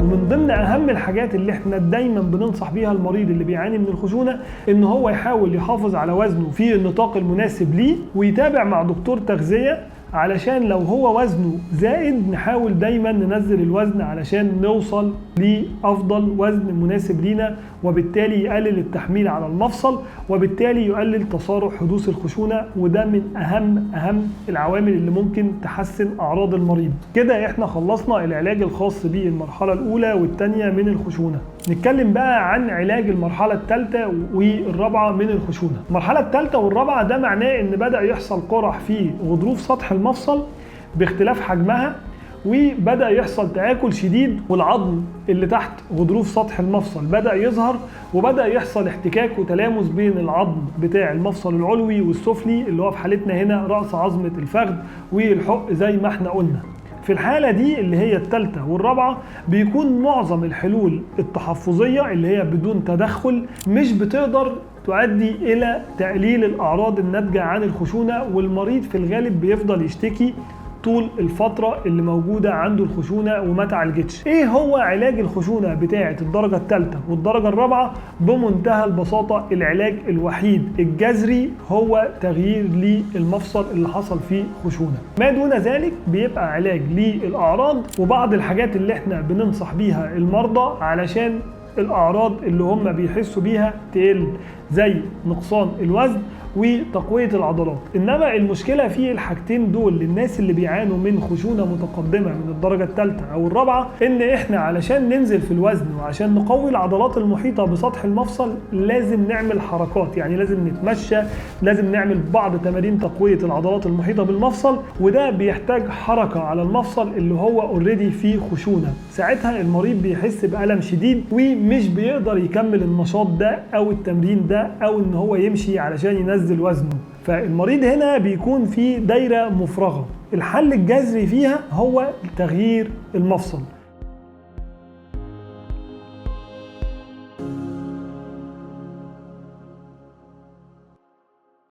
ومن ضمن اهم الحاجات اللي احنا دايما بننصح بيها المريض اللي بيعاني من الخشونه ان هو يحاول يحافظ على وزنه في النطاق المناسب ليه، ويتابع مع دكتور تغذيه علشان لو هو وزنه زائد نحاول دايما ننزل الوزن علشان نوصل لأفضل وزن مناسب لينا، وبالتالي يقلل التحميل على المفصل، وبالتالي يقلل تسارع حدوث الخشونة. وده من أهم العوامل اللي ممكن تحسن أعراض المريض. كده احنا خلصنا العلاج الخاص بالمرحلة الأولى والثانية من الخشونة. نتكلم بقى عن علاج المرحلة الثالثة والرابعة من الخشونة. المرحلة الثالثة والرابعة ده معناه ان بدأ يحصل قرح في غضروف سطح المفصل باختلاف حجمها، وبدأ يحصل تآكل شديد، والعظم اللي تحت غضروف سطح المفصل بدأ يظهر، وبدأ يحصل احتكاك وتلامس بين العظم بتاع المفصل العلوي والسفلي اللي هو في حالتنا هنا رأس عظمة الفخذ والحق زي ما احنا قلنا. في الحالة دي اللي هي الثالثة والرابعة بيكون معظم الحلول التحفظية اللي هي بدون تدخل مش بتقدر تؤدي إلى تقليل الأعراض الناتجة عن الخشونة، والمريض في الغالب بيفضل يشتكي طول الفترة اللي موجودة عنده الخشونة وما تعالجتش. ايه هو علاج الخشونة بتاعة الدرجة الثالثة والدرجة الرابعة؟ بمنتهى البساطة العلاج الوحيد الجذري هو تغيير للمفصل اللي حصل فيه خشونة. ما دون ذلك بيبقى علاج للأعراض وبعض الحاجات اللي احنا بننصح بيها المرضى علشان الأعراض اللي هم بيحسوا بيها تقل، زي نقصان الوزن وتقوية العضلات. إنما المشكلة في الحاجتين دول للناس اللي بيعانوا من خشونة متقدمة من الدرجة الثالثة أو الرابعة، إن إحنا علشان ننزل في الوزن وعشان نقوي العضلات المحيطة بسطح المفصل لازم نعمل حركات، يعني لازم نتمشى، لازم نعمل بعض تمارين تقوية العضلات المحيطة بالمفصل، وده بيحتاج حركة على المفصل اللي هو اوريدي فيه خشونة. ساعتها المريض بيحس بألم شديد ومش بيقدر يكمل النشاط ده أو التمرين ده أو إن هو يمشي علشان ينزل وزنه. فالمريض هنا بيكون في دايرة مفرغة. الحل الجذري فيها هو تغيير المفصل.